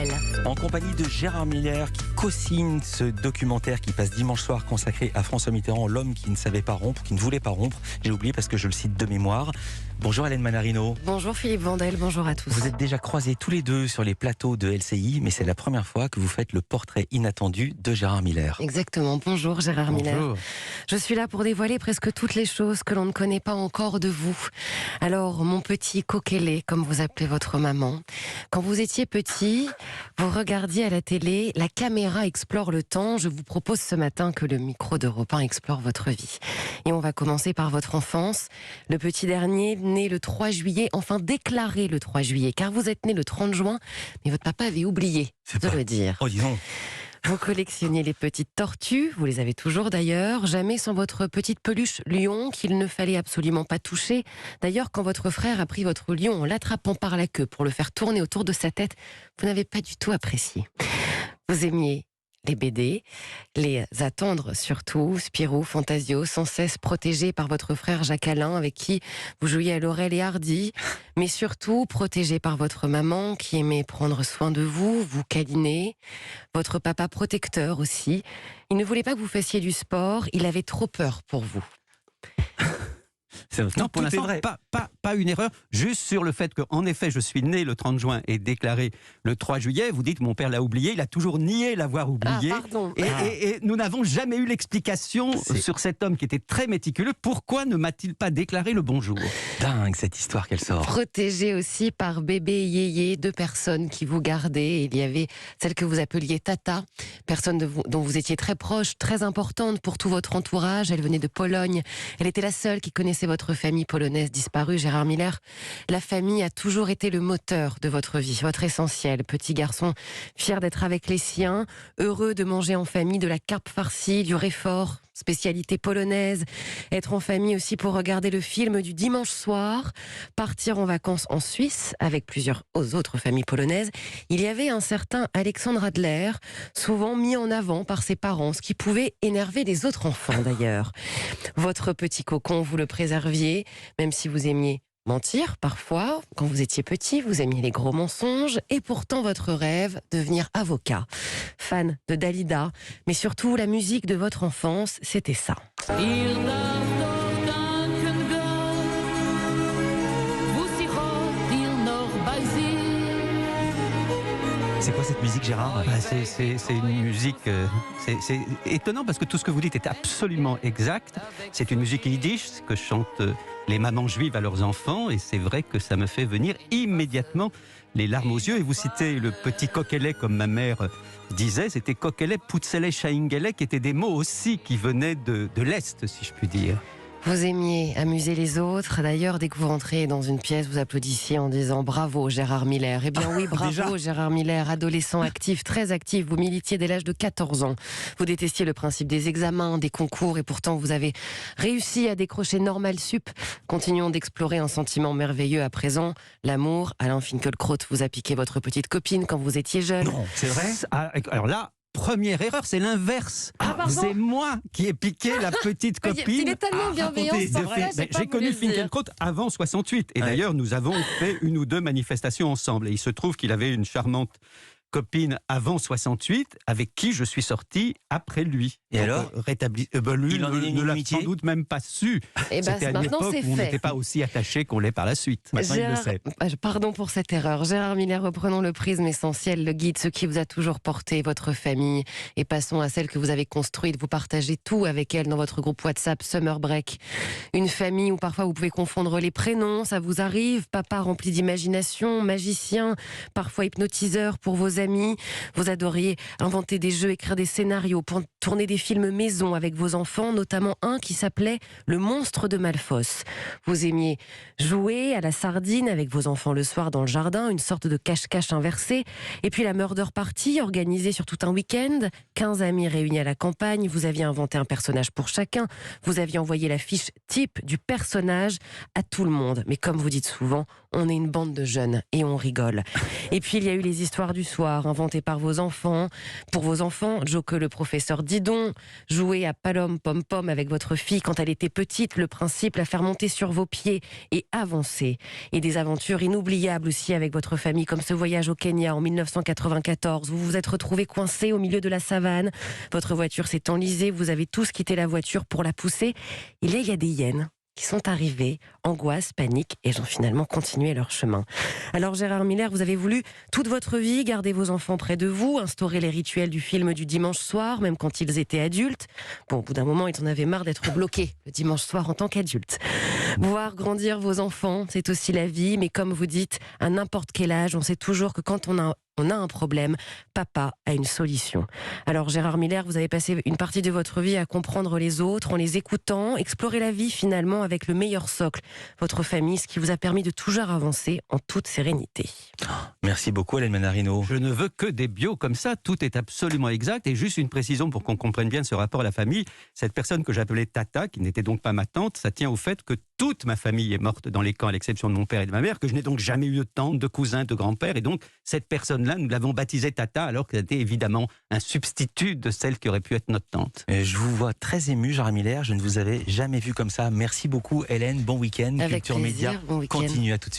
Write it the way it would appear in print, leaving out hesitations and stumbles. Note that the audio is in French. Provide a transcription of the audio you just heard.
Vandel. En compagnie de Gérard Miller qui co-signe ce documentaire qui passe dimanche soir consacré à François Mitterrand, l'homme qui ne savait pas rompre, qui ne voulait pas rompre. J'ai oublié parce que je le cite de mémoire. Bonjour Hélène Manarino. Bonjour Philippe Vandel, bonjour à tous. Vous êtes déjà croisés tous les deux sur les plateaux de LCI, mais c'est la première fois que vous faites le portrait inattendu de Gérard Miller. Exactement, bonjour Gérard Miller. Je suis là pour dévoiler presque toutes les choses que l'on ne connaît pas encore de vous. Alors, mon petit coquelet, comme vous appelez votre maman, quand vous étiez petit, vous regardiez à la télé, la caméra explore le temps. Je vous propose ce matin que le micro d'Europe 1 explore votre vie. Et on va commencer par votre enfance. Le petit dernier, né le 3 juillet, enfin déclaré le 3 juillet, car vous êtes né le 30 juin, mais votre papa avait oublié de le dire. Oh, dis donc. Vous collectionnez les petites tortues, vous les avez toujours d'ailleurs, jamais sans votre petite peluche lion qu'il ne fallait absolument pas toucher. D'ailleurs, quand votre frère a pris votre lion en l'attrapant par la queue pour le faire tourner autour de sa tête, vous n'avez pas du tout apprécié. Vous aimiez les BD, les attendre surtout, Spirou, Fantasio, sans cesse protégés par votre frère Jacques-Alain, avec qui vous jouiez à Laurel et Hardy, mais surtout protégés par votre maman qui aimait prendre soin de vous, vous câliner, votre papa protecteur aussi. Il ne voulait pas que vous fassiez du sport, il avait trop peur pour vous. Non, pour l'instant, pas une erreur. Juste sur le fait qu'en effet, je suis né le 30 juin et déclaré le 3 juillet. Vous dites, mon père l'a oublié. Il a toujours nié l'avoir oublié. Ah, pardon. Et nous n'avons jamais eu l'explication sur cet homme qui était très méticuleux. Pourquoi ne m'a-t-il pas déclaré le bonjour ? Dingue cette histoire qu'elle sort. Protégé aussi par bébé et yéyé, deux personnes qui vous gardaient. Il y avait celle que vous appeliez Tata, personne dont vous étiez très proche, très importante pour tout votre entourage. Elle venait de Pologne. Elle était la seule qui connaissait votre famille polonaise disparue, Gérard Miller. La famille a toujours été le moteur de votre vie, votre essentiel. Petit garçon, fier d'être avec les siens, heureux de manger en famille de la carpe farcie, du réfort, spécialité polonaise. Être en famille aussi pour regarder le film du dimanche soir, partir en vacances en Suisse avec plusieurs autres familles polonaises. Il y avait un certain Alexandre Adler, souvent mis en avant par ses parents, ce qui pouvait énerver les autres enfants d'ailleurs. Votre petit cocon, vous le préserviez, même si vous aimiez mentir parfois. Quand vous étiez petit, vous aimiez les gros mensonges et pourtant votre rêve, devenir avocat. Fan de Dalida, mais surtout la musique de votre enfance, c'était ça. C'est quoi cette musique, Gérard ? C'est une musique... c'est étonnant parce que tout ce que vous dites est absolument exact. C'est une musique yiddish que chantent les mamans juives à leurs enfants. Et c'est vrai que ça me fait venir immédiatement les larmes aux yeux. Et vous citez le petit coquelet, comme ma mère disait. C'était coquelet, putzele, shaingele, qui étaient des mots aussi qui venaient de l'Est, si je puis dire. Vous aimiez amuser les autres. D'ailleurs, dès que vous rentrez dans une pièce, vous applaudissiez en disant « Bravo Gérard Miller ». Eh bien oui, bravo Gérard Miller, adolescent actif, très actif. Vous militiez dès l'âge de 14 ans. Vous détestiez le principe des examens, des concours, et pourtant vous avez réussi à décrocher Normal Sup. Continuons d'explorer un sentiment merveilleux à présent, l'amour. Alain Finkielkraut vous a piqué votre petite copine quand vous étiez jeune. Non, c'est vrai ? Alors là... Première erreur, c'est l'inverse. C'est moi qui ai piqué la petite copine. Il est tellement bienveillant, J'ai connu Finkielkraut avant 68. Et d'ailleurs, nous avons fait une ou deux manifestations ensemble. Et il se trouve qu'il avait une charmante copine avant 68, avec qui je suis sorti après lui. Et alors rétabli, lui il en est ne l'a sans doute même pas su. C'était à une époque où on n'était pas aussi attaché qu'on l'est par la suite. Maintenant, il le sait. Pardon pour cette erreur. Gérard Miller, reprenons le prisme essentiel, le guide, ce qui vous a toujours porté, votre famille, et passons à celle que vous avez construite. Vous partagez tout avec elle dans votre groupe WhatsApp Summer Break. Une famille où parfois vous pouvez confondre les prénoms, ça vous arrive. Papa rempli d'imagination, magicien, parfois hypnotiseur pour vos amis. Vous adoriez inventer des jeux, écrire des scénarios pour tourner des films maison avec vos enfants, notamment un qui s'appelait Le Monstre de Malfosse. Vous aimiez jouer à la sardine avec vos enfants le soir dans le jardin, une sorte de cache-cache inversé. Et puis la murder party organisée sur tout un week-end. 15 amis réunis à la campagne. Vous aviez inventé un personnage pour chacun. Vous aviez envoyé la fiche type du personnage à tout le monde. Mais comme vous dites souvent, on est une bande de jeunes et on rigole. Et puis il y a eu les histoires du soir inventées par vos enfants. Pour vos enfants, Joke le professeur Didon, jouer à Palom Pom Pom avec votre fille quand elle était petite, le principe, la faire monter sur vos pieds et avancer. Et des aventures inoubliables aussi avec votre famille, comme ce voyage au Kenya en 1994. Vous vous êtes retrouvés coincés au milieu de la savane. Votre voiture s'est enlisée, vous avez tous quitté la voiture pour la pousser. Et là, il y a des hyènes qui sont arrivés, angoisse, panique, et ont finalement continué leur chemin. Alors Gérard Miller, vous avez voulu toute votre vie garder vos enfants près de vous, instaurer les rituels du film du dimanche soir, même quand ils étaient adultes. Bon, au bout d'un moment, ils en avaient marre d'être bloqués le dimanche soir en tant qu'adultes. Voir grandir vos enfants, c'est aussi la vie, mais comme vous dites, à n'importe quel âge, on sait toujours que quand on a un problème, papa a une solution. Alors Gérard Miller, vous avez passé une partie de votre vie à comprendre les autres, en les écoutant, explorer la vie finalement avec le meilleur socle, votre famille, ce qui vous a permis de toujours avancer en toute sérénité. Merci beaucoup Hélène Manarino. Je ne veux que des bios comme ça, tout est absolument exact. Et juste une précision pour qu'on comprenne bien ce rapport à la famille. Cette personne que j'appelais Tata, qui n'était donc pas ma tante, ça tient au fait que toute ma famille est morte dans les camps, à l'exception de mon père et de ma mère, que je n'ai donc jamais eu de tante, de cousin, de grand-père. Et donc cette personne-là, nous l'avons baptisée Tata, alors qu'elle était évidemment un substitut de celle qui aurait pu être notre tante. Je vous vois très ému, Gérard Miller. Je ne vous avais jamais vu comme ça. Merci beaucoup Hélène. Bon week-end. Avec Culture plaisir, Média bon week-end. continue à tout de suite.